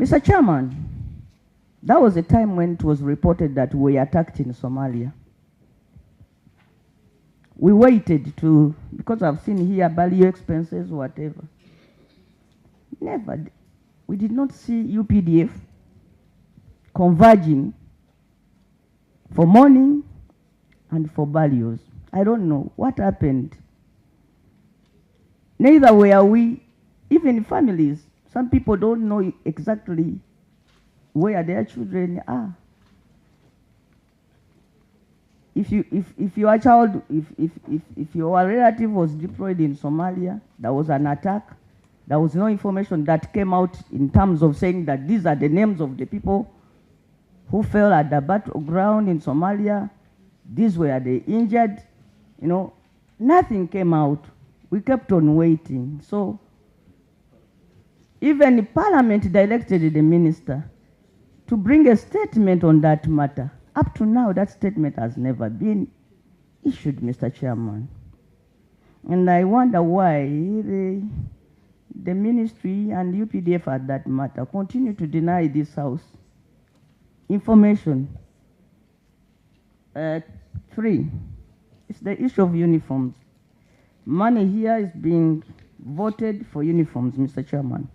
Mr. Chairman, that was a time when it was reported that we were attacked in Somalia. We waited to, because I've seen here value expenses, whatever. Never. We did not see UPDF converging for mourning and for values. I don't know what happened. Neither were we, even families. Some people don't know exactly where their children are. If your child, if your relative was deployed in Somalia, there was an attack, there was no information that came out in terms of saying that these are the names of the people who fell at the battleground in Somalia, these were the injured, you know, nothing came out. We kept on waiting. So even the Parliament directed the minister to bring a statement on that matter. Up to now, that statement has never been issued, Mr. Chairman. And I wonder why the ministry and UPDF at that matter continue to deny this House information. 3, it's the issue of uniforms. Money here is being voted for uniforms, Mr. Chairman.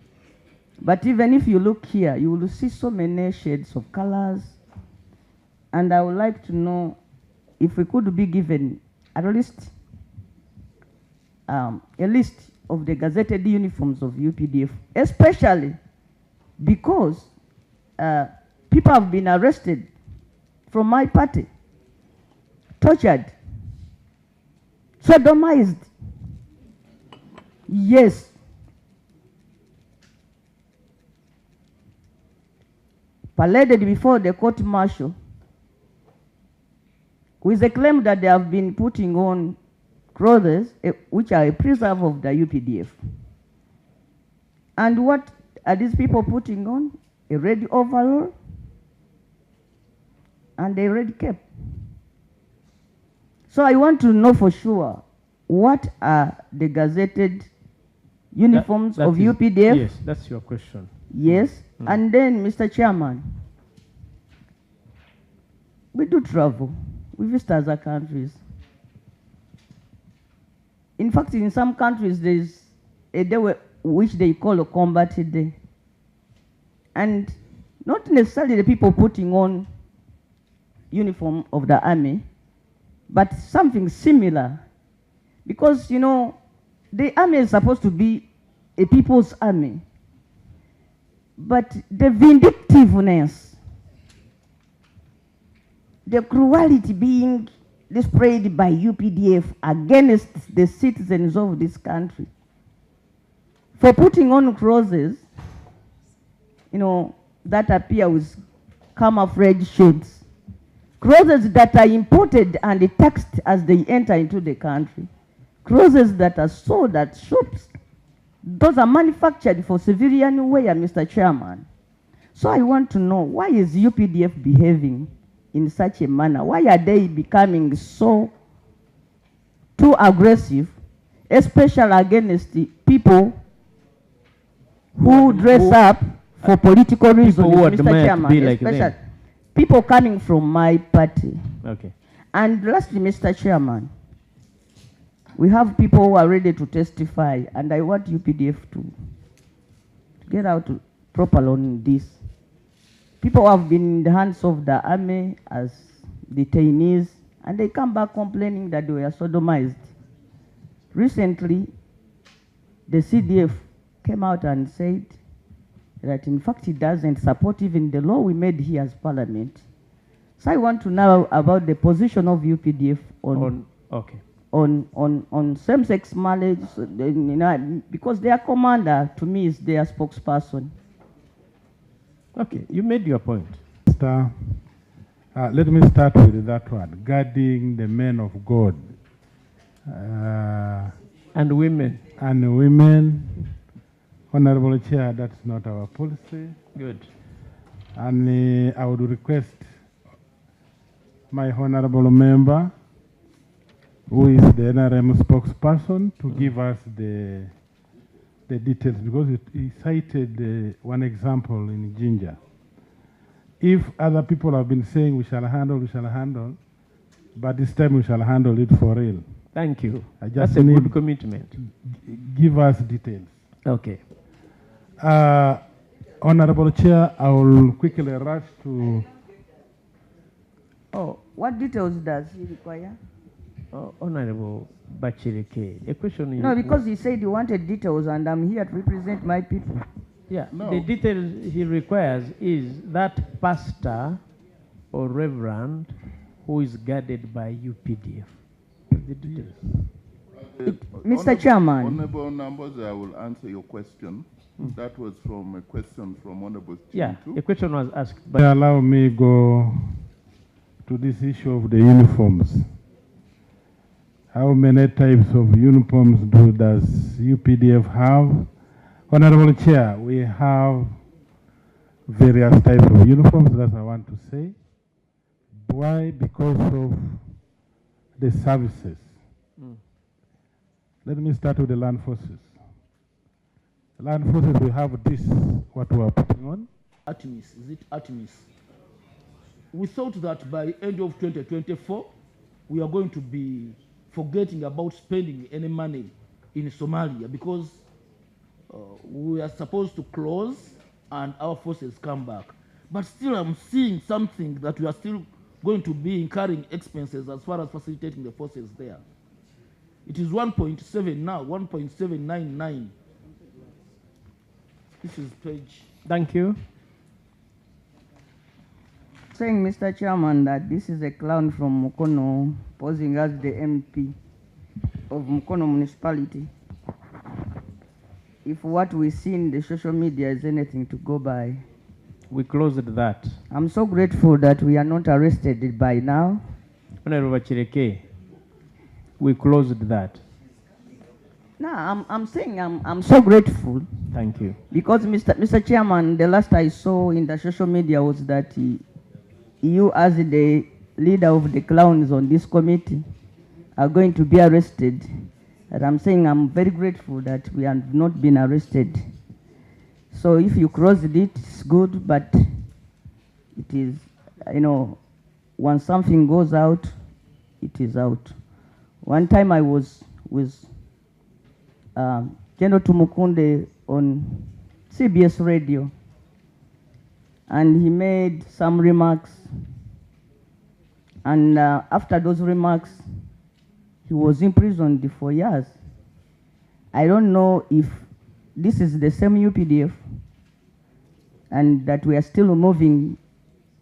But even if you look here, you will see so many shades of colors. And I would like to know if we could be given at least a list of the gazetted uniforms of UPDF, especially because people have been arrested from my party, tortured, sodomized. Yes. Paraded before the court martial with the claim that they have been putting on clothes which are a preserve of the UPDF. And what are these people putting on? A red overall and a red cap. So I want to know for sure, what are the gazetted uniforms of UPDF? Yes, that's your question. Yes. And then, Mr. Chairman, we do travel. We visit other countries. In fact, in some countries, there's a day which they call a combat day. And not necessarily the people putting on uniform of the army, but something similar. Because, you know, the army is supposed to be a people's army. But the vindictiveness, the cruelty being displayed by UPDF against the citizens of this country for putting on crosses, you know, that appear with camouflage shades, crosses that are imported and taxed as they enter into the country, crosses that are sold at shops. Those are manufactured for civilian wear, Mr. Chairman. So I want to know, why is UPDF behaving in such a manner? Why are they becoming so too aggressive, especially against the people who dress up for political reasons, Mr. Chairman, like especially people coming from my party. Okay. And lastly, Mr. Chairman, we have people who are ready to testify, and I want UPDF to get out properly on this. People who have been in the hands of the army as detainees, and they come back complaining that they were sodomized. Recently, the CDF came out and said that in fact it doesn't support even the law we made here as Parliament. So I want to know about the position of UPDF on same-sex marriage, you know, because their commander, to me, is their spokesperson. Okay, you made your point. Let me start with that one, guarding the men of God. And women. And women. Honorable Chair, that's not our policy. Good. And I would request my honorable member, who is the NRM spokesperson, to give us the the details because he cited one example in Ginger. If other people have been saying we shall handle, but this time we shall handle it for real. Thank you. I just That's a need good commitment. Give us details. Okay. Honorable Chair, I will quickly rush to... Oh, what details does he require? Honorable Bachireke, a question. No, because he said he wanted details and I'm here to represent my people. Yeah, No. the details he requires is that pastor or reverend who is guarded by UPDF. The details. Mr. Chairman. Honorable Nambooze, I will answer your question. That was from a question from Honorable Yeah, Chintu. a question was asked. But Allow me go to this issue of the uniforms. How many types of uniforms does UPDF have? Honorable Chair, we have various types of uniforms, that's what I want to say. Why? Because of the services. Let me start with the land forces. The land forces, we have this, what we are putting on. Artemis, is it Artemis? We thought that by end of 2024, we are going to be forgetting about spending any money in Somalia because we are supposed to close and our forces come back. But still I'm seeing something that we are still going to be incurring expenses as far as facilitating the forces there. It is 1.7 now, 1.799. This is page. thank you. Saying, Mr. Chairman, that this is a clown from Mukono posing as the MP of Mukono municipality. If what we see in the social media is anything to go by, We closed that. I'm so grateful that we are not arrested by now. Honorable Bachireke, we closed that. No, I'm saying I'm so grateful Thank you. because Mr. Chairman, the last I saw in the social media was that you as the leader of the clowns on this committee are going to be arrested. And I'm saying I'm very grateful that we have not been arrested. So if you closed it, it's good, but it is, you know, when something goes out, it is out. One time I was with General Tumukunde on CBS radio, and he made some remarks, and after those remarks, he was imprisoned for years. I don't know if this is the same UPDF and that we are still moving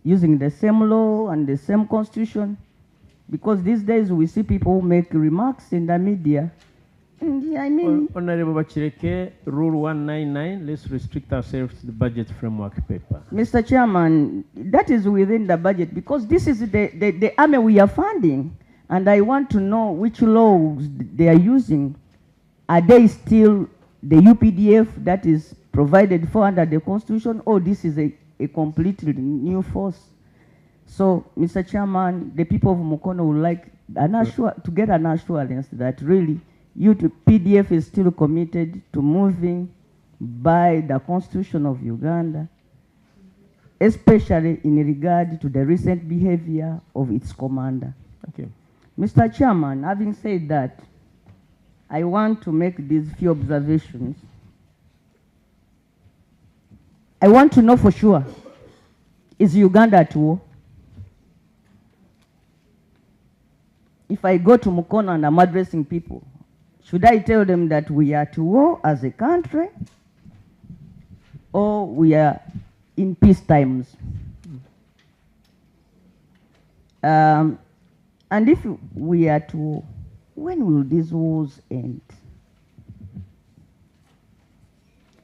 using the same law and the same constitution, because these days we see people make remarks in the media. And I mean, Honorable Bachireke, Rule 199, let's restrict ourselves to the budget framework paper. Mr. Chairman, that is within the budget because this is the army we are funding, and I want to know which laws they are using. Are they still the UPDF that is provided for under the Constitution, or this is a completely new force? So, Mr. Chairman, the people of Mukono would like to get an assurance that really UPDF is still committed to moving by the Constitution of Uganda, especially in regard to the recent behavior of its commander. Okay. Mr. Chairman, having said that, I want to make these few observations. I want to know for sure, is Uganda at war? If I go to Mukono and I'm addressing people, should I tell them that we are at war as a country, or we are in peace times? And if we are at war, when will these wars end?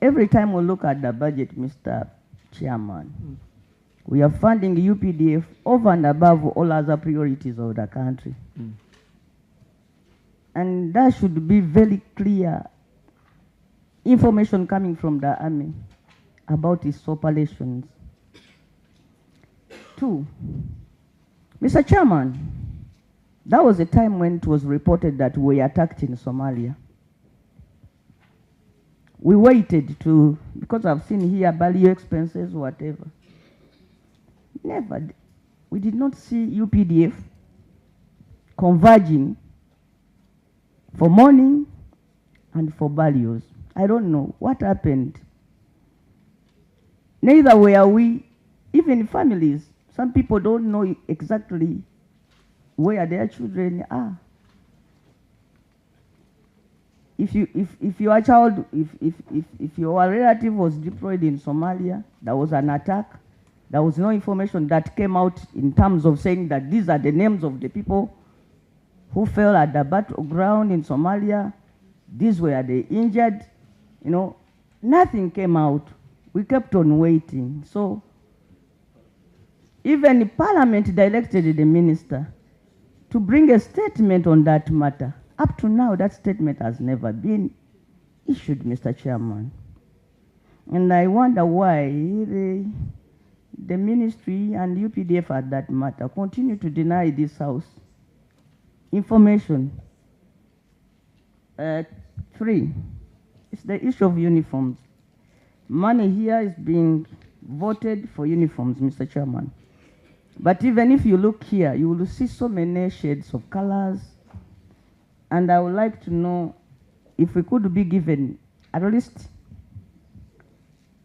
Every time we look at the budget, Mr. Chairman, we are funding UPDF over and above all other priorities of the country. And that should be very clear information coming from the army about its operations. 2, Mr. Chairman, that was a time when it was reported that we attacked in Somalia. we waited to, because I've seen here value expenses, whatever. Never, we did not see UPDF converging for mourning and for values. I don't know what happened. Neither were we, even families, some people don't know exactly where their children are. If your child, if your relative was deployed in Somalia, there was an attack, there was no information that came out in terms of saying that these are the names of the people who fell at the battleground in Somalia, these were the injured, you know, nothing came out. We kept on waiting. So even the Parliament directed the minister to bring a statement on that matter. Up to now, that statement has never been issued, Mr. Chairman. And I wonder why the ministry and UPDF at that matter continue to deny this House information. 3, it's the issue of uniforms. Money here is being voted for uniforms, Mr. Chairman. But even if you look here, you will see so many shades of colors. And I would like to know if we could be given at least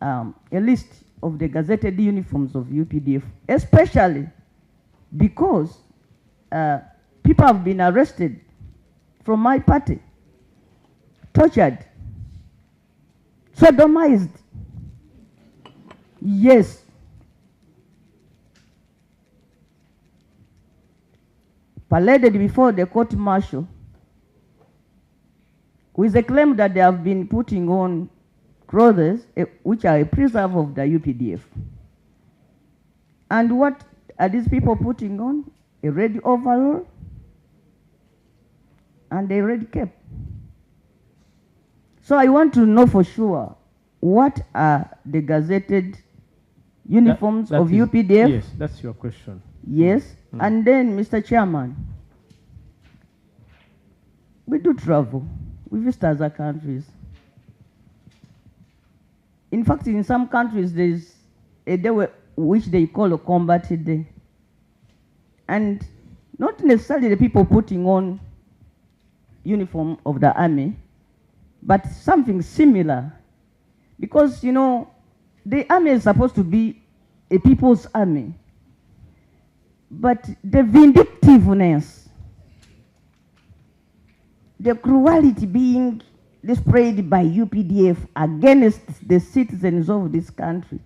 a list of the gazetted uniforms of UPDF, especially because people have been arrested from my party, tortured, sodomized. Yes. Paraded before the court martial with the claim that they have been putting on clothes which are a preserve of the UPDF. And what are these people putting on? A red overall and a red cap. So I want to know for sure, what are the gazetted uniforms of UPDF? Yes, that's your question. Yes. And then, Mr. Chairman, we do travel. We visit other countries. In fact, in some countries, there's a day which they call a combat day. And not necessarily the people putting on uniform of the army, but something similar. Because, you know, the army is supposed to be a people's army. But the vindictiveness, the cruelty being displayed by UPDF against the citizens of this country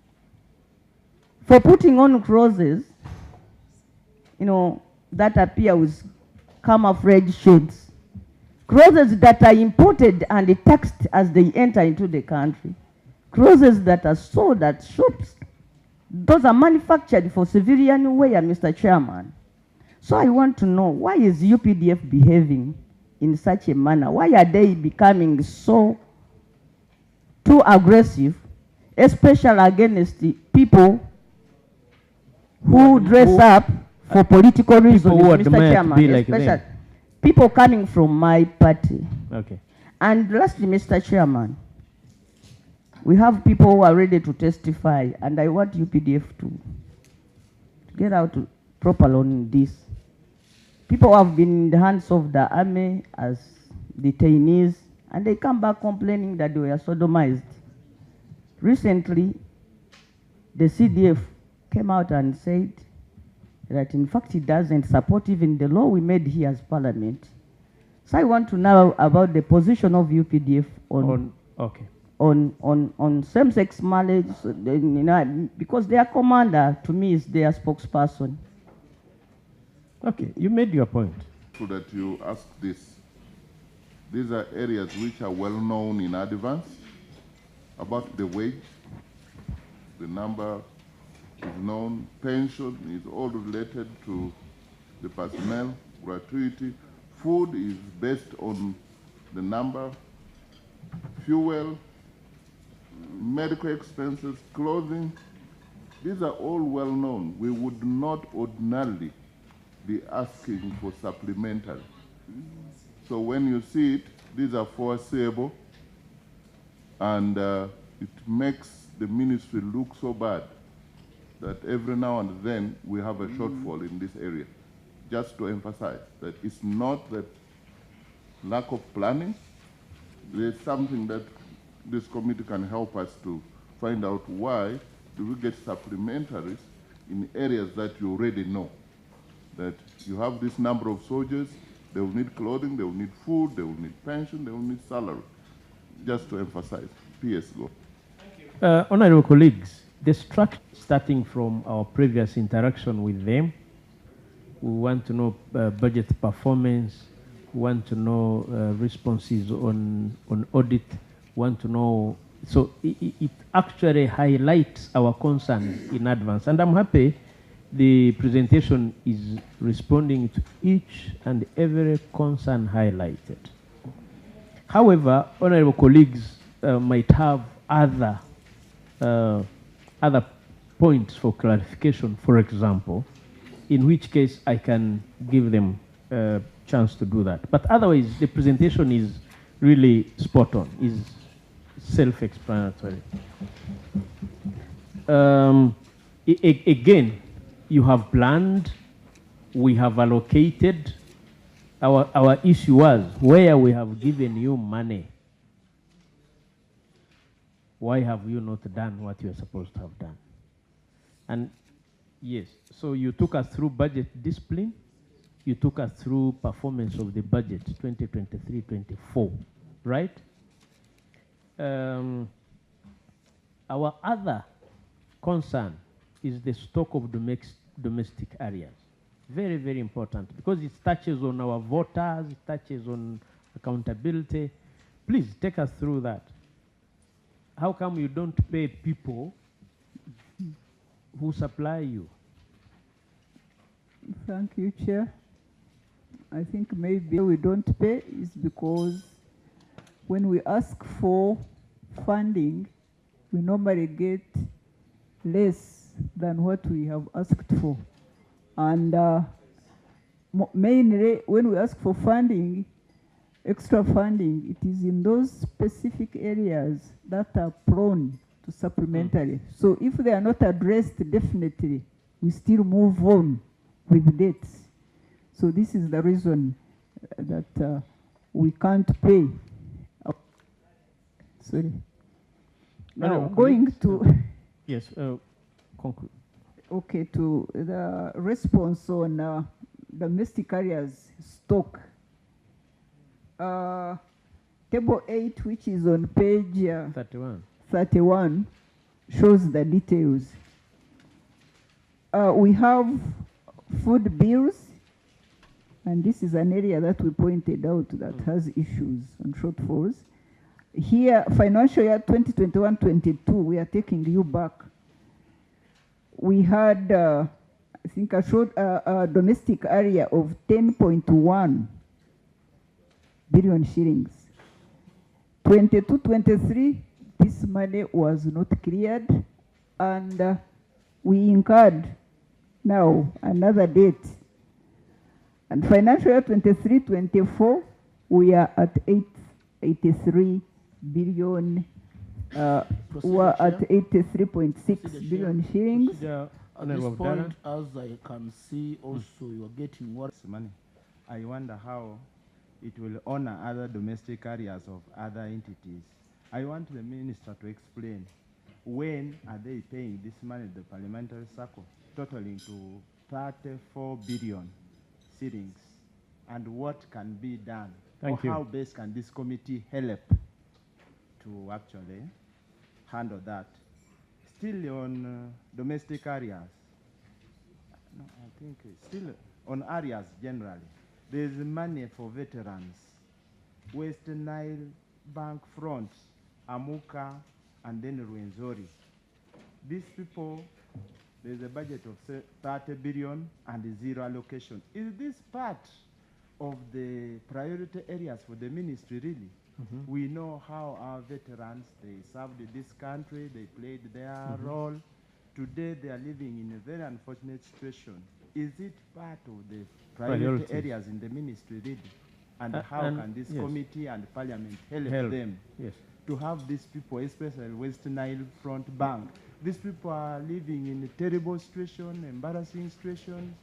for putting on crosses, you know, that appear with camouflage shades, crosses that are imported and taxed as they enter into the country, crosses that are sold at shops. Those are manufactured for civilian wear, Mr. Chairman. So I want to know, why is UPDF behaving in such a manner? Why are they becoming so too aggressive, especially against the people who dress up for political reasons, Mr. Chairman, especially people coming from my party. Okay. And lastly, Mr. Chairman, we have people who are ready to testify, and I want UPDF to get out properly on this. People who have been in the hands of the army as detainees, and they come back complaining that they were sodomized. Recently, the CDF came out and said that in fact it doesn't support even the law we made here as Parliament. So I want to know about the position of UPDF on same-sex marriage, you know, because their commander, to me, is their spokesperson. Okay, you made your point. So that you ask this. These are areas which are well known in advance about the wage, the number is known, pension is all related to the personnel, gratuity, food is based on the number, fuel, medical expenses, clothing, these are all well known. We would not ordinarily be asking for supplementary. So when you see it, these are foreseeable And it makes the ministry look so bad that every now and then we have a shortfall in this area. Just to emphasize that it's not that lack of planning. There's something that this committee can help us to find out why do we get supplementaries in areas that you already know. That you have this number of soldiers, they will need clothing, they will need food, they will need pension, they will need salary. Just to emphasize. PS, go. Honorable colleagues, the structure starting from our previous interaction with them, we want to know budget performance, we want to know responses on audit, want to know, so it actually highlights our concerns in advance. And I'm happy the presentation is responding to each and every concern highlighted. However, honorable colleagues might have other points for clarification, for example, in which case I can give them a chance to do that. But otherwise, the presentation is really spot on, is self-explanatory. Again, you have planned, we have allocated. Our issue was where we have given you money, why have you not done what you are supposed to have done? And yes, so you took us through budget discipline, you took us through performance of the budget 2023-24, right? Our other concern is the stock of domestic areas. Very, very important because it touches on our voters, it touches on accountability. Please take us through that. How come you don't pay people who supply you? Thank you, Chair. I think maybe we don't pay is because when we ask for funding, we normally get less than what we have asked for. And mainly when we ask for funding, extra funding, it is in those specific areas that are prone to supplementary. So if they are not addressed, definitely we still move on with dates. So this is the reason that we can't pay. Sorry. Now going to yes, conclude. Okay, to the response on domestic areas stock. Table 8, which is on page 31, shows the details. We have food bills, and this is an area that we pointed out that has issues and shortfalls. Here, financial year 2021-22, we are taking you back. We had, I think, a domestic area of 10.1 billion shillings. 22-23, this money was not cleared, and we incurred now another debt. And financial year 23-24, we are at 83 billion. We're at 83.6 billion shillings. At this point, as I can see, also you are getting what money. I wonder how it will honor other domestic areas of other entities. I want the minister to explain when are they paying this money, the parliamentary circle, totaling to 34 billion shillings, and what can be done? Thank you. How best can this committee help to actually handle that? Still on domestic areas, no, I think still on areas generally, there is money for veterans, West Nile Bank Front, Amuka, and then Rwenzori. These people, there's a budget of 30 billion and zero allocation. Is this part of the priority areas for the ministry, really? We know how our veterans, they served this country, they played their role. Today they are living in a very unfortunate situation. Is it part of the priority areas in the ministry, really? And how can this committee and parliament help them? Yes. to have these people, especially West Nile Front Bank. These people are living in a terrible situation, embarrassing situations,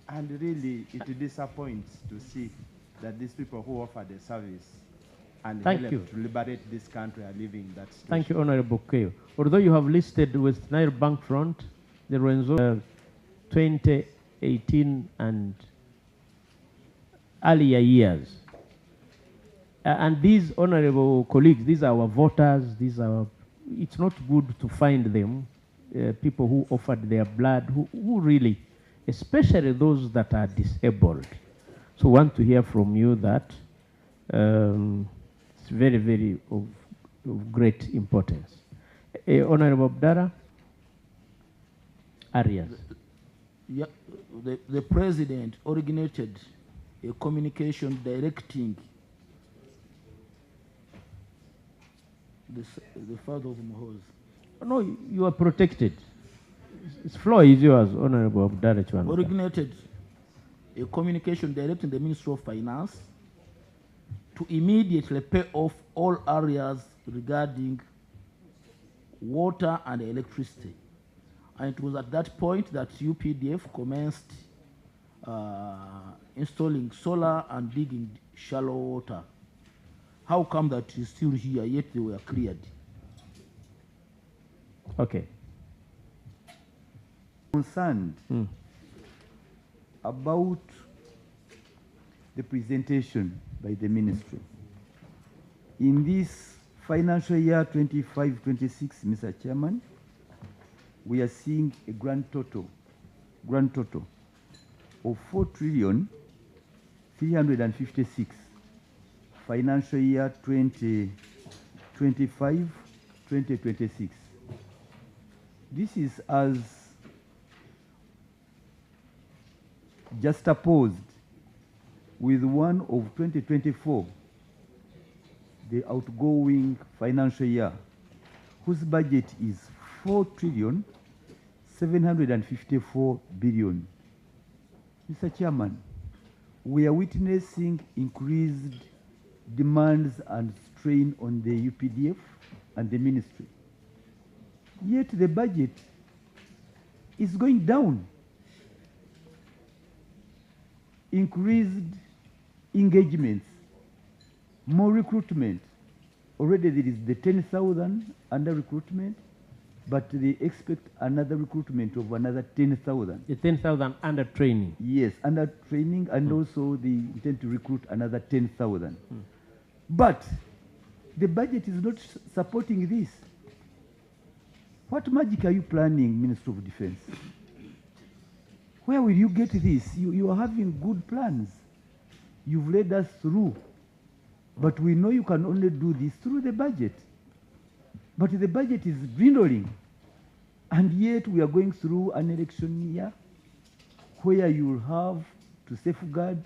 and really it disappoints to see that these people who offer the service and Thank help you. to liberate this country are living in that situation. Thank you, Honorable Keyo. Although you have listed West Nile Bank Front, the Renzo 2018 and earlier years. And these honorable colleagues, these are our voters, it's not good to find them, people who offered their blood, who really, especially those that are disabled. So I want to hear from you that it's very, very of great importance. Honorable Abdara, Arias. Yeah, the president originated a communication directing the father of Mohoz. No, you are protected. This floor is yours, Honorable Abdara Chwan. Originated a communication directing the Ministry of Finance to immediately pay off all areas regarding water and electricity. And it was at that point that UPDF commenced installing solar and digging shallow water. How come that it's still here, yet they were cleared? Okay. Concerned about the presentation by the ministry. In this financial year 25-26, Mr. Chairman, we are seeing a grand total of 4,356,000,000 financial year 2025-2026. This is as juxtaposed with one of 2024, the outgoing financial year, whose budget is 4,754,000,000,000. Mr. Chairman, we are witnessing increased demands and strain on the UPDF and the ministry. Yet the budget is going down. Increased engagements, more recruitment. Already there is the 10,000 under recruitment, but they expect another recruitment of another 10,000. The 10,000 under training. Yes, under training, and also they intend to recruit another 10,000. But the budget is not supporting this. What magic are you planning, Minister of Defense? Where will you get this? You are having good plans. You've led us through. But we know you can only do this through the budget. But the budget is dwindling. And yet we are going through an election year where you will have to safeguard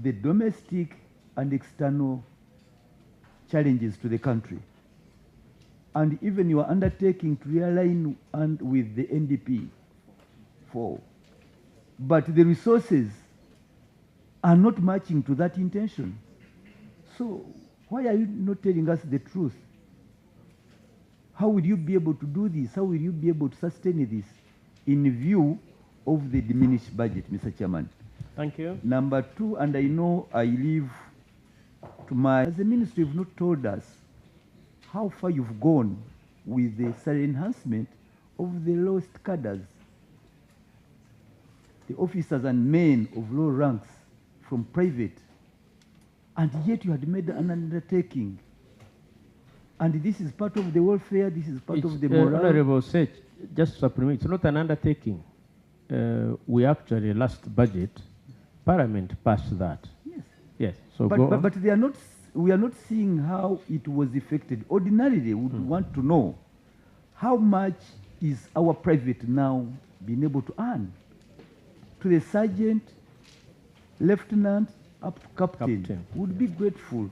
the domestic and external challenges to the country. And even you are undertaking to realign with the NDP but the resources are not matching to that intention. So why are you not telling us the truth? How will you be able to do this? How will you be able to sustain this in view of the diminished budget, Mr. Chairman? Thank you. Number two, and I know I leave to as the ministry have not told us how far you've gone with the salary enhancement of the lowest cadres, the officers and men of low ranks from private, and yet you had made an undertaking. And this is part of the welfare, this is part of the morale. Honorable Sech, just supplement, it's not an undertaking. We actually, last budget, Parliament passed that. Yes. Yes. So but they are not, we are not seeing how it was effected. Ordinarily, we would want to know how much is our private now being able to earn. To the sergeant, lieutenant, up to captain. Would be grateful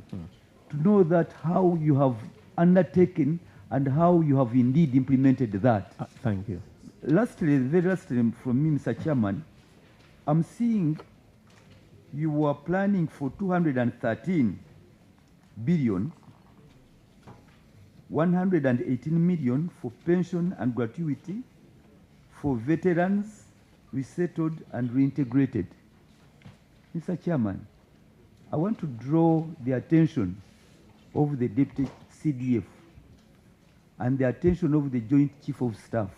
to know that how you have undertaken and how you have indeed implemented that. Thank you. Lastly, very lastly from me, Mr. Chairman, I'm seeing you are planning for 213 billion 118 million for pension and gratuity for veterans resettled and reintegrated. Mr. Chairman, I want to draw the attention of the Deputy CDF and the attention of the Joint Chief of Staff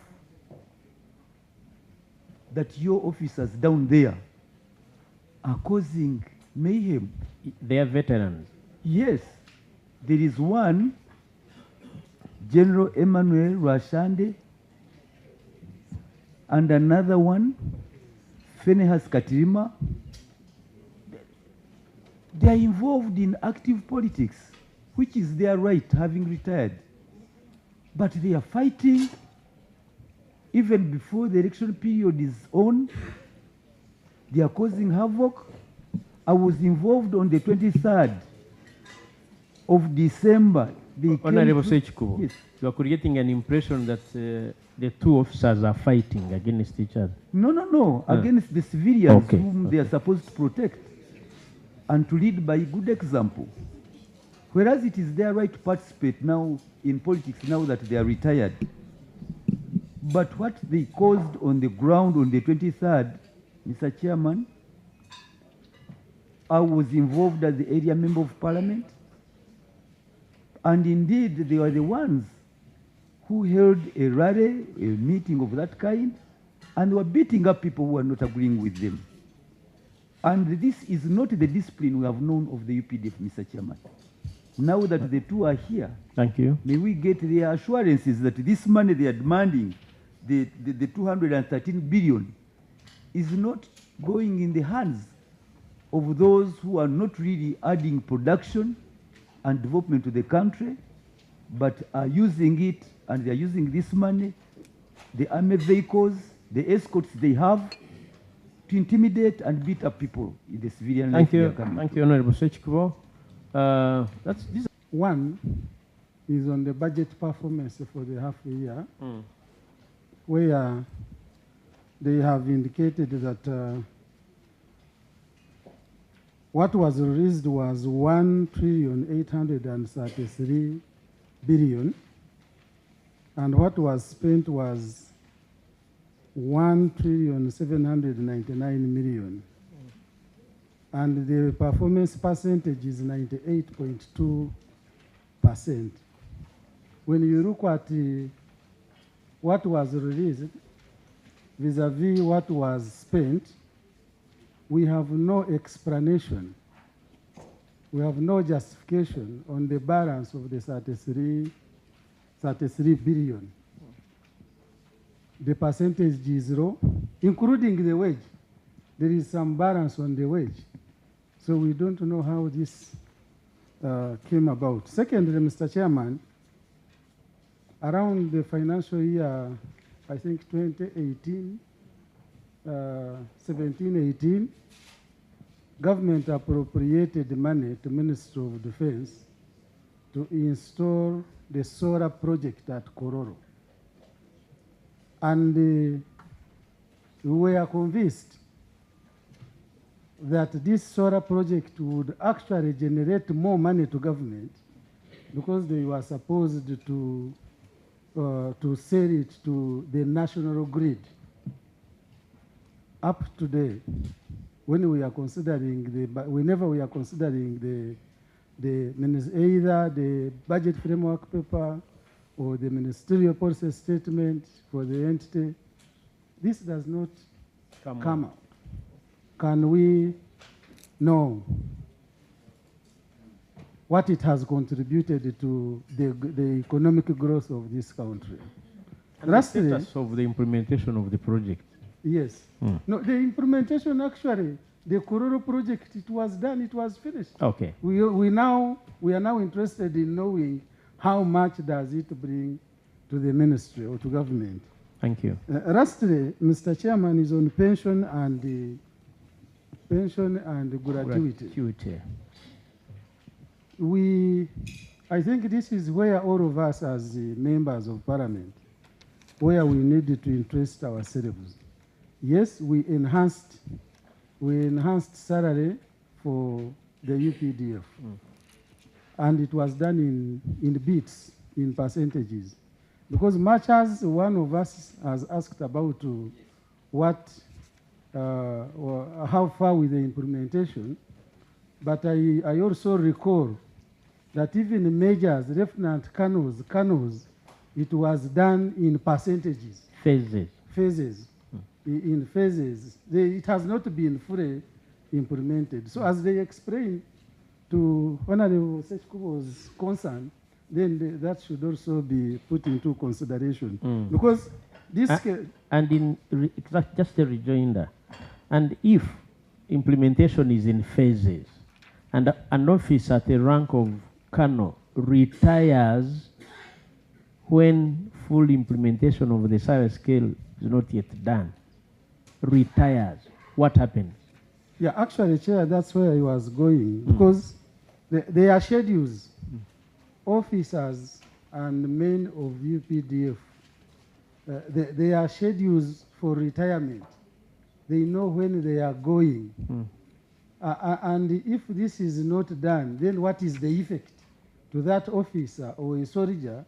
that your officers down there are causing mayhem. They are veterans. Yes, there is one, General Emmanuel Rashande, and another one, Phinehas Katirima. They are involved in active politics, which is their right, having retired. But they are fighting even before the election period is on. They are causing havoc. I was involved on the 23rd of December. Honorable Sechikubo, yes. you are creating an impression that the two officers are fighting against each other. No, against the civilians Okay, whom they are supposed to protect and to lead by good example. Whereas it is their right to participate now in politics now that they are retired. But what they caused on the ground on the 23rd, Mr. Chairman, I was involved as the area member of parliament. And indeed, they were the ones who held a rally, a meeting of that kind, and were beating up people who were not agreeing with them. And this is not the discipline we have known of the UPDF, Mr. Chairman. Now that the two are here, thank you. May we get their assurances that this money they are demanding, the 213 billion, is not going in the hands of those who are not really adding production and development to the country, but are using it, and they are using this money, the army vehicles, the escorts they have, to intimidate and beat up people in the civilian life. Thank you, Honorable Sechikubo. One is on the budget performance for the half a year, where they have indicated that what was released was 1,833 billion, and what was spent was 1,799 million. And the performance percentage is 98.2%. When you look at what was released vis-a-vis what was spent, we have no explanation. We have no justification on the balance of the 33 billion. The percentage is low, including the wage. There is some balance on the wage. So we don't know how this came about. Secondly, Mr. Chairman, around the financial year, I think 2018, 17-18, government appropriated money to Ministry of Defense to install the solar project at Kororo. And we were convinced that this solar project would actually generate more money to government because they were supposed to sell it to the national grid. Up to date, when we are considering whenever we are considering either the budget framework paper or the ministerial policy statement for the entity, this does not come out. Can we know what it has contributed to the economic growth of this country? And the status of the implementation of the project. Yes. No, the implementation actually, the Kororo project, it was done, it was finished. Okay. We are now interested in knowing how much does it bring to the ministry or to government. Thank you. Lastly, Mr. Chairman, is on pension and gratuity. I think this is where all of us as the members of parliament, where we needed to interest ourselves. Yes, we enhanced salary for the UPDF. And it was done in bits. in percentages. Because much as one of us has asked about what, or how far with the implementation, but I also recall that even majors, lieutenant colonels, it was done in percentages. Phases. Phases. In phases. It has not been fully implemented. So as they explained to Honorable Sechkubo's concern, then that should also be put into consideration. Because this... and just a rejoinder, and if implementation is in phases, and an officer at the rank of colonel retires when full implementation of the salary scale is not yet done, retires, what happens? Yeah, actually, Chair, that's where I was going, because they are schedules. Officers and men of UPDF, they are schedules for retirement. They know when they are going. And if this is not done, then what is the effect to that officer or a soldier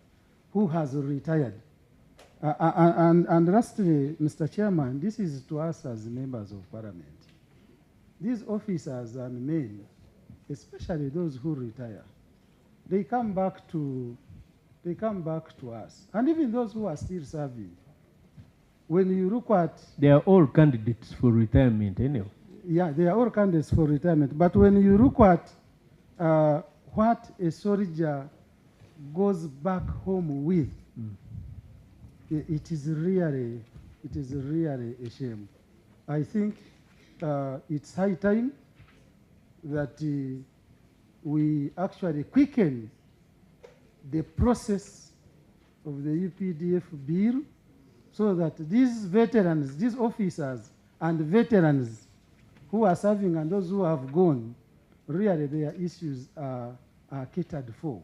who has retired? And lastly, Mr. Chairman, this is to us as members of Parliament. These officers and men, especially those who retire, they come back to us. And even those who are still serving, when you look at... They are all candidates for retirement anyway. Yeah, they are all candidates for retirement. But when you look at what a soldier goes back home with, it is really a shame. I think it's high time that we actually quicken the process of the UPDF bill so that these veterans, these officers and veterans who are serving and those who have gone, really their issues are catered for.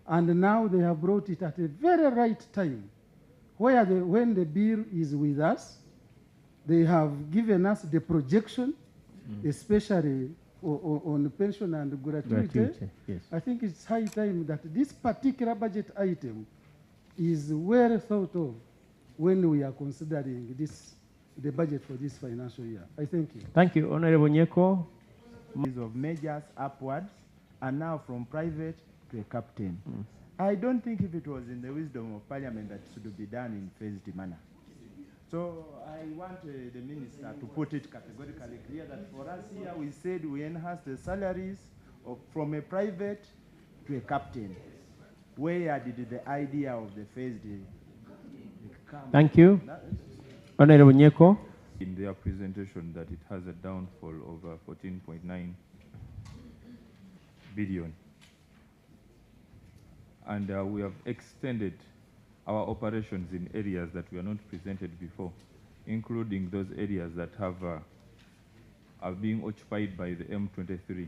And now they have brought it at a very right time, where when the bill is with us, they have given us the projection, especially on pension and gratuity. Yes. I think it's high time that this particular budget item is well thought of when we are considering the budget for this financial year. I thank you. Thank you, Honorable Nyeko. Of majors upwards, and now from private to a captain. I don't think if it was in the wisdom of Parliament that it should be done in phased manner. So I want the minister to put it categorically clear that for us here we said we enhance the salaries from a private to a captain. Where did the idea of the phased come? Thank you. Honorable Nyeko. In their presentation that it has a downfall of 14.9 billion. And we have extended our operations in areas that were not presented before, including those areas that are being occupied by the M23.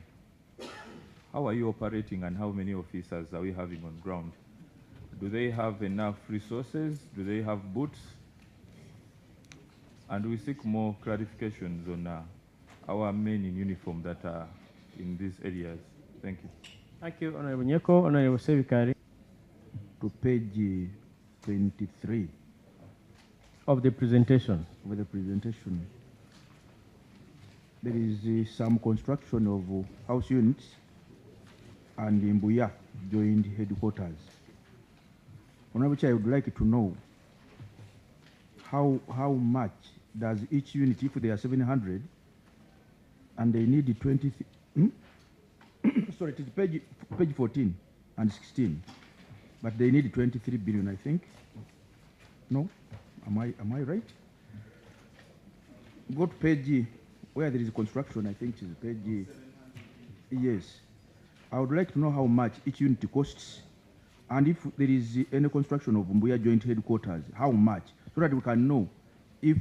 How are you operating and how many officers are we having on ground? Do they have enough resources? Do they have boots? And we seek more clarifications on our men in uniform that are in these areas. Thank you. Thank you, Honorable Nyeko. Honorable Sevikari. To page 23 of the presentation. Of the presentation. There is some construction of house units and Mbuya joined headquarters. Honorable Chair, I would like to know how much does each unit, if they are 700 and they need 20, sorry, it is page 14 and 16, but they need 23 billion, I think. No? Am I right? Go to page where there is construction, I think it is page, yes. I would like to know how much each unit costs, and if there is any construction of Mbuya joint headquarters, how much, so that we can know if,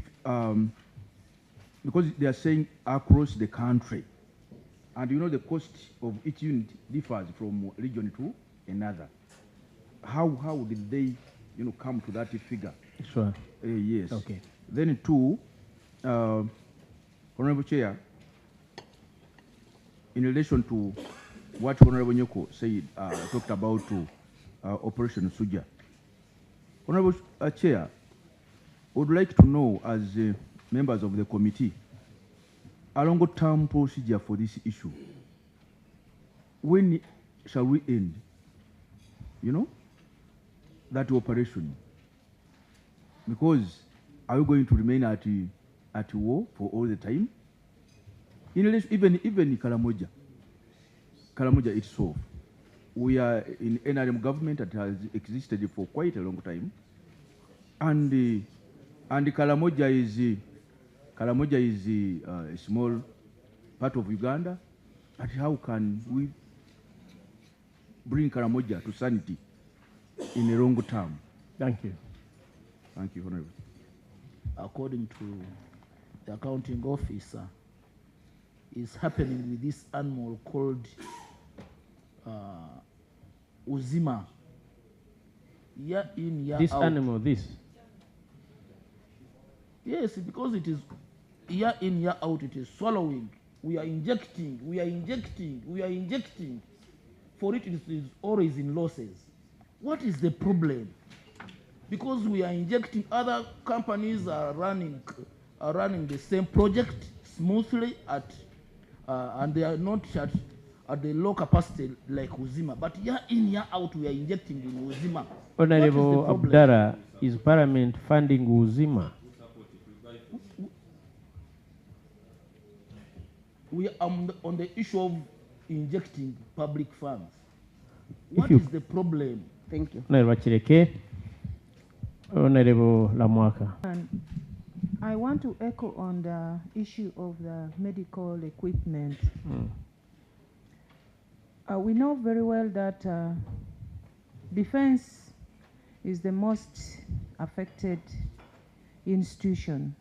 because they are saying across the country, and you know the cost of each unit differs from region to another. How did they, come to that figure? Sure. Yes. Okay. Then two, Honorable Chair, in relation to what Honorable Nyeko said, talked about Operation Suja. Honorable Chair, would like to know, as members of the committee, a longer-term procedure for this issue. When shall we end, that operation? Because are we going to remain at war for all the time? Even Karamoja itself, we are in NRM government that has existed for quite a long time, and Karamoja is a small part of Uganda. But how can we bring Karamoja to sanity in a long term? Thank you. Thank you, Honorable. According to the accounting officer, is happening with this animal called Uzima. Year in, year This out. animal, this? Yes, because it is year in, year out, it is swallowing. We are injecting. For it is always in losses. What is the problem? Because we are injecting, other companies are running the same project smoothly and they are not at the low capacity like Uzima. But year in, year out, we are injecting in Uzima. Honorable Abdara, is Parliament funding Uzima? We are on the issue of injecting public funds. What is the problem? Thank you. Honorable Chireke, Honorable Lamwaka. And I want to echo on the issue of the medical equipment. We know very well that defense is the most affected institution.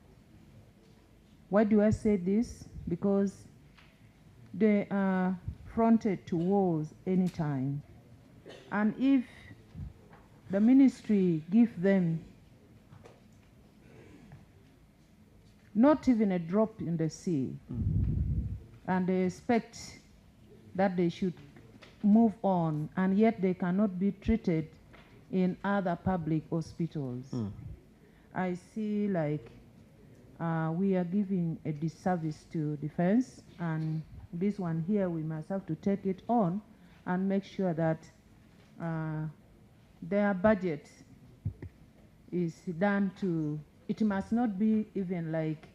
Why do I say this? Because they are fronted to wars anytime. And if the ministry give them not even a drop in the sea, and they expect that they should move on, and yet they cannot be treated in other public hospitals. I see like we are giving a disservice to defense, and this one here we must have to take it on and make sure that their budget is done to, it must not be even like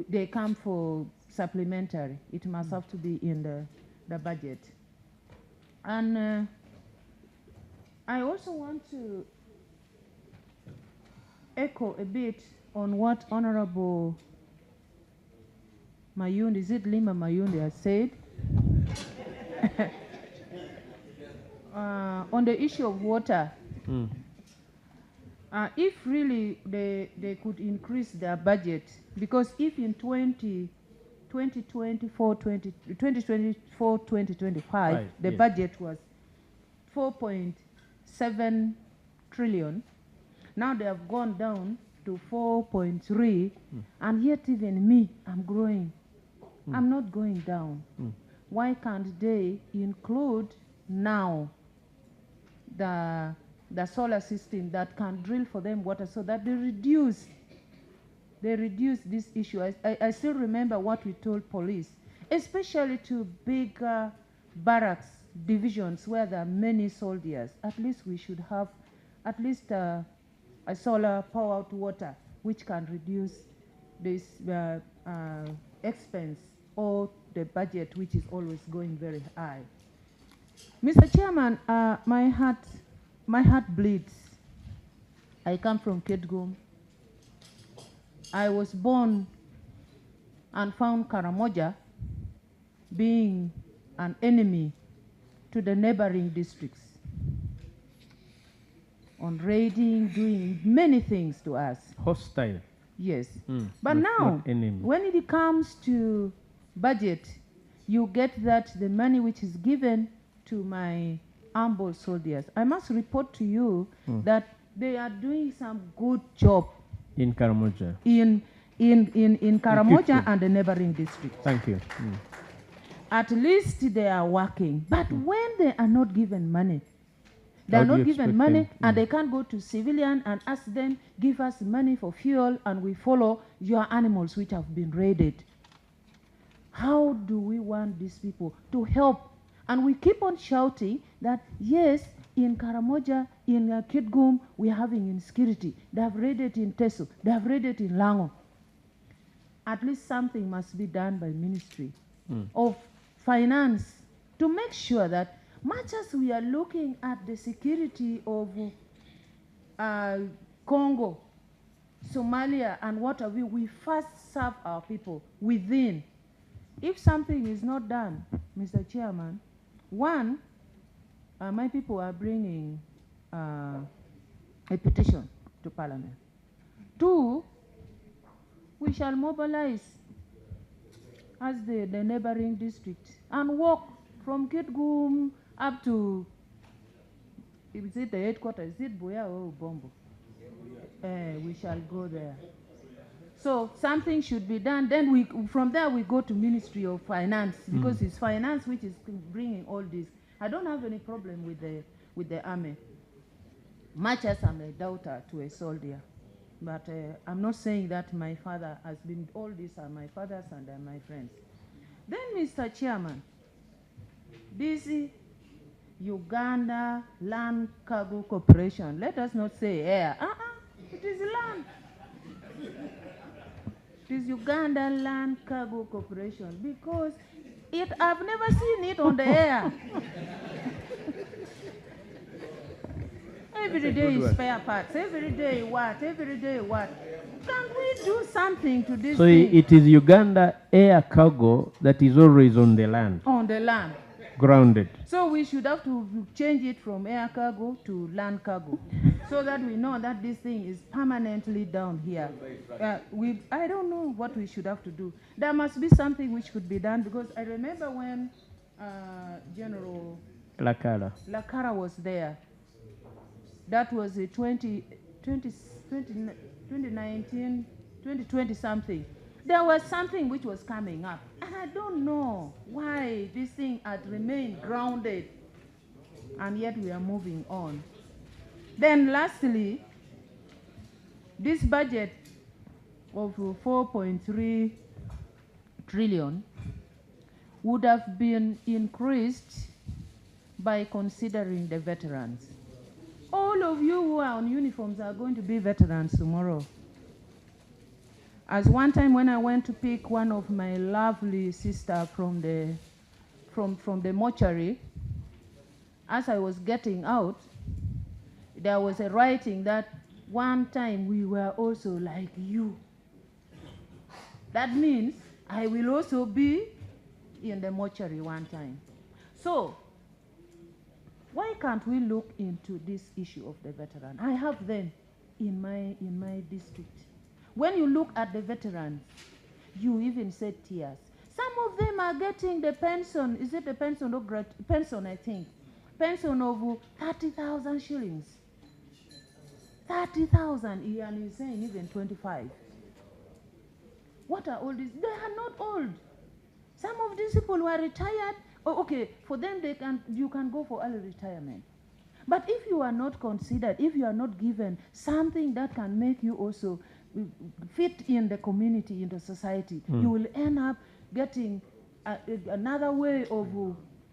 they come for supplementary. It must have to be in the budget. And I also want to echo a bit on what Honorable Mayundi, is it Lima Mayundi, has said on the issue of water. If really they could increase their budget, because if in 2024-2025, the budget was 4.7 trillion, now they have gone down to 4.3, and yet even me, I'm growing. I'm not going down. Why can't they include now the solar system that can drill for them water, so that they reduce this issue? I still remember what we told police, especially to big barracks divisions where there are many soldiers. At least we should have at least a solar powered water which can reduce this expense or the budget, which is always going very high. Mr. Chairman, my heart bleeds. I come from Kedgum. I was born and found Karamoja being an enemy to the neighboring districts, on raiding, doing many things to us. Hostile. Yes. But now, when it comes to budget, you get that the money which is given to my humble soldiers, I must report to you that they are doing some good job in Karamoja. In Karamoja and the neighboring districts. Thank you. At least they are working. But when they are not given money, They How are do you not given expect money, them? and they can't go to civilian and ask them, give us money for fuel, and we follow your animals which have been raided. How do we want these people to help? And we keep on shouting that, yes, in Karamoja, in Kitgum, we are having insecurity. They have raided in Teso. They have raided in Lango. At least something must be done by Ministry of Finance to make sure that much as we are looking at the security of Congo, Somalia, and what have we first serve our people within. If something is not done, Mr. Chairman, one, my people are bringing a petition to Parliament. Two, we shall mobilize as the neighboring district and walk from Kitgum up to, is it the headquarters? Is it Boya or Bombo? We shall go there. So something should be done. Then from there we go to Ministry of Finance, because it's finance which is bringing all this. I don't have any problem with the army, much as I'm a daughter to a soldier. But I'm not saying that my father has been, all these are my fathers and they're my friends. Then, Mr. Chairman, this Uganda Land Cargo Corporation, let us not say air. It is land. It is Uganda Land Cargo Corporation, because I've never seen it on the air. Every day is spare parts. Every day what? Every day what? Can we do something to this So thing? it is Uganda air cargo that is always on the land, On the land. grounded. So we should have to change it from air cargo to land cargo, so that we know that this thing is permanently down here. I don't know what we should have to do. There must be something which could be done, because I remember when General Lakara was there. That was 2019, 2020 something. There was something which was coming up. And I don't know why this thing had remained grounded. And yet we are moving on. Then lastly, this budget of 4.3 trillion would have been increased by considering the veterans. All of you who are on uniforms are going to be veterans tomorrow. As one time when I went to pick one of my lovely sister from the mortuary, as I was getting out, there was a writing that one time we were also like you. That means I will also be in the mortuary one time. So, why can't we look into this issue of the veteran? I have them in my district. When you look at the veterans, you even said tears. Some of them are getting the pension. Is it the pension or pension? I think pension of 30,000 shillings. 30,000, and he's saying even 25. What are all these? They are not old. Some of these people were retired. Oh, okay, for them you can go for early retirement. But if you are not considered, if you are not given something that can make you also fit in the community, in the society, you will end up getting another way of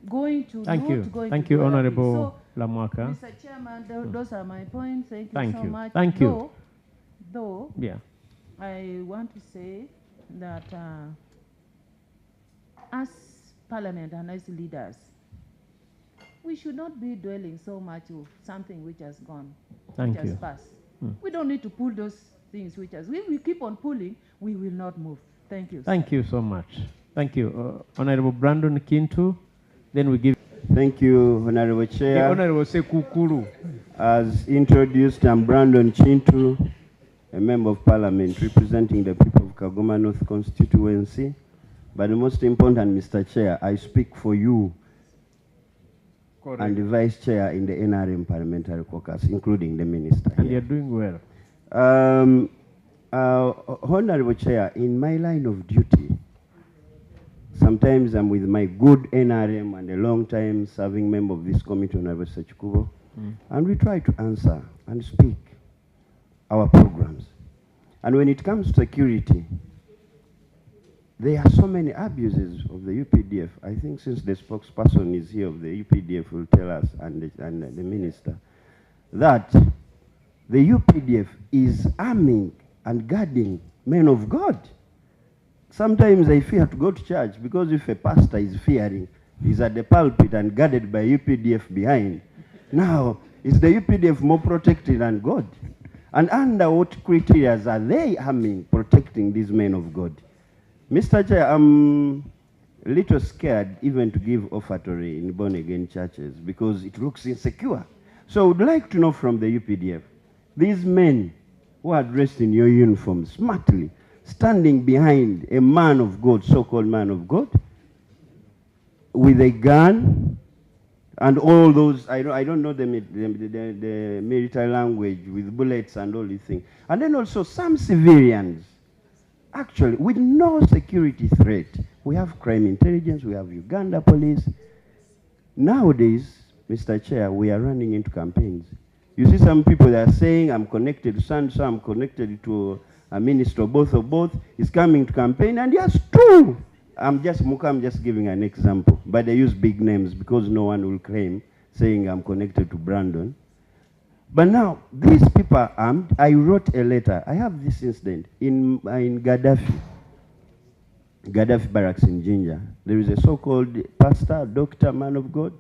going to Thank you. Going Thank to you, do other Honorable things. Lamwaka. Mr. Chairman, those are my points. Thank you Thank so you. much. Thank you. Though, Yeah. I want to say that as Parliament and as leaders, we should not be dwelling so much of something which has gone, Thank which has you. passed. We don't need to pull those things which has. If we keep on pulling, we will not move. Thank you. Thank you so much. Thank you. Honorable Brandon Kintu, then we give. Thank you, Honorable Chair. The Honorable Sekukuru. As introduced, I'm Brandon Chintu, a Member of Parliament representing the people of Kagoma North constituency. But the most important, Mr. Chair, I speak for you. Correct. And the Vice Chair in the NRM Parliamentary Caucus, including the Minister. And you're doing well. Honorable Chair, in my line of duty, sometimes I'm with my good NRM and a long-time serving member of this committee, Honorable Sechikubo. And we try to answer and speak our programs. And when it comes to security, there are so many abuses of the UPDF. I think since the spokesperson is here of the UPDF will tell us, and the minister, that the UPDF is arming and guarding men of God. Sometimes I fear to go to church because if a pastor is fearing, he's at the pulpit and guarded by UPDF behind. Now, is the UPDF more protected than God? And under what criteria are they arming, protecting these men of God? Mr. Chair, I'm a little scared even to give offertory in born-again churches because it looks insecure. So I would like to know from the UPDF, these men who are dressed in your uniform smartly, standing behind a man of God, so-called man of God, with a gun, and all those, I don't know the military language, with bullets and all these things. And then also some civilians, actually, with no security threat. We have crime intelligence, we have Uganda police. Nowadays, Mr. Chair, we are running into campaigns. You see some people that are saying, I'm connected to so I'm connected to a minister, both of both, is coming to campaign, and yes, true. I'm just giving an example, but they use big names because no one will claim saying I'm connected to Brandon. But now, these people are armed. I wrote a letter. I have this incident in Gaddafi barracks in Jinja. There is a so-called pastor, doctor, man of God.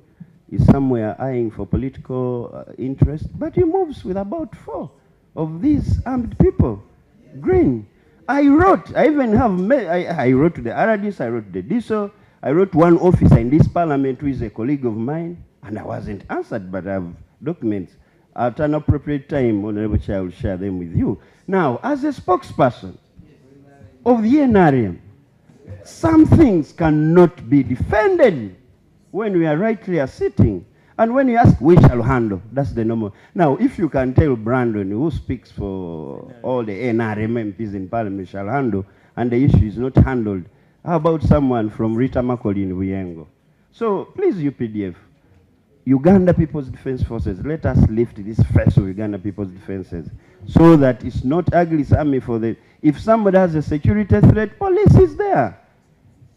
He's somewhere eyeing for political interest, but he moves with about 4 of these armed people. Green. I wrote to the RDs, I wrote to the DISO, I wrote to one officer in this parliament who is a colleague of mine, and I wasn't answered, but I have documents. At an appropriate time, Honorable Chair, I will share them with you. Now, as a spokesperson of the NRM, some things cannot be defended when we are right here sitting. And when you ask, we shall handle. That's the normal. Now, if you can tell Brandon, who speaks for all the NRM MPs in Parliament, shall handle, and the issue is not handled, how about someone from Rita Makoli in Wiengo? So, please, UPDF, Uganda People's Defense Forces, let us lift this face of Uganda People's Defenses so that it's not ugly army for the... If somebody has a security threat, police is there.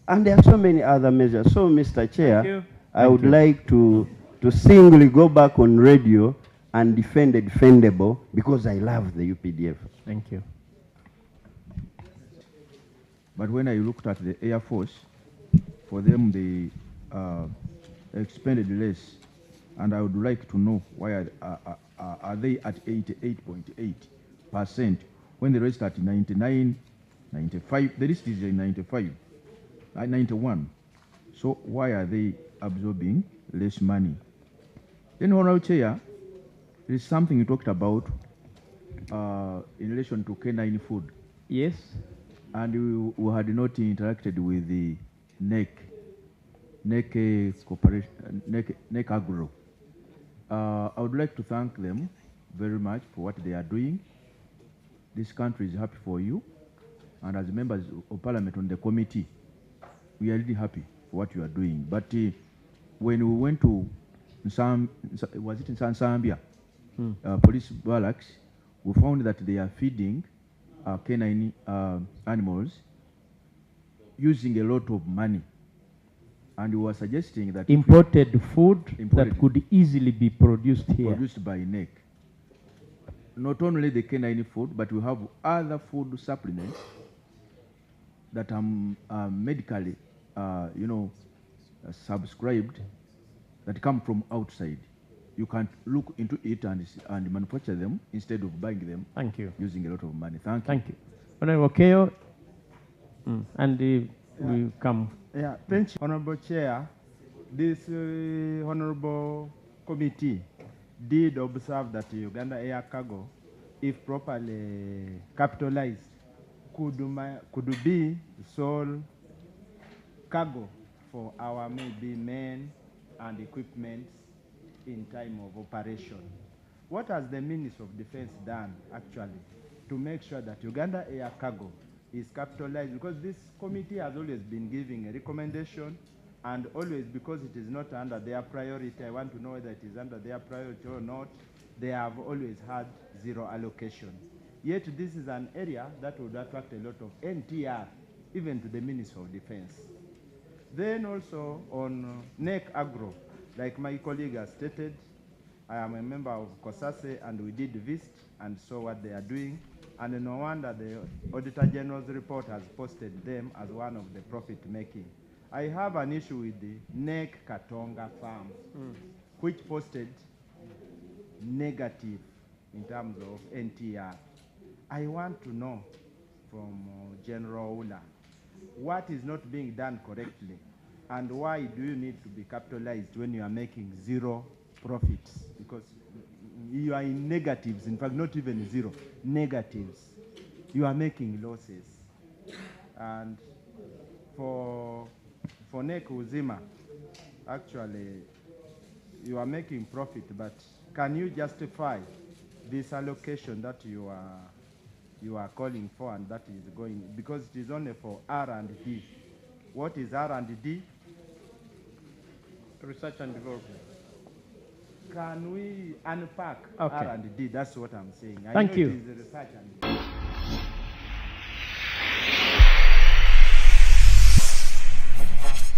And there are so many other measures. So, Mr. Chair, I would like to singly go back on radio and defend the defendable because I love the UPDF. Thank you. But when I looked at the Air Force, for them they expended less, and I would like to know why are they at 88.8% when the rest at 99, 95, the list is 95, 91. So why are they absorbing less money? Then, Honorable Chair, there is something you talked about in relation to canine food. Yes. And we had not interacted with the NEC Corporation, NEC Agro. I would like to thank them very much for what they are doing. This country is happy for you. And as members of Parliament on the committee, we are really happy for what you are doing. But when we went to was it in Zambia, police barracks, we found that they are feeding canine animals using a lot of money. And we were suggesting that imported food that could easily be produced here. Produced by NEC. Not only the canine food, but we have other food supplements that are medically, subscribed, that come from outside. You can look into it and manufacture them instead of buying them. Thank you. Using a lot of money. Thank you. Thank you. Honorable Keo, and we come. Yeah, thank you, Honorable Chair. This Honorable Committee did observe that Uganda Air Cargo, if properly capitalized, could be sole cargo for our maybe men and equipment in time of operation. What has the Minister of Defense done actually to make sure that Uganda Air Cargo is capitalized? Because this committee has always been giving a recommendation And always, because it is not under their priority, I want to know whether it is under their priority or not, they have always had zero allocation. Yet this is an area that would attract a lot of NTR, even to the Ministry of Defense. Then also on NEC Agro, like my colleague has stated, I am a member of COSASE, and we did visit and saw what they are doing. And no wonder the Auditor General's report has posted them as one of the profit making. I have an issue with the NEC Katonga farm, which posted negative in terms of NTR. I want to know from General Ula, what is not being done correctly, and why do you need to be capitalized when you are making zero profits? Because you are in negatives, in fact, not even zero, negatives. You are making losses. And for NEC Uzima, actually, you are making profit, but can you justify this allocation that you are calling for and that is going, because it is only for R&D. What is R&D? Research and development. Can we unpack Okay. R&D? That's what I'm saying. Thank I know you. It is research and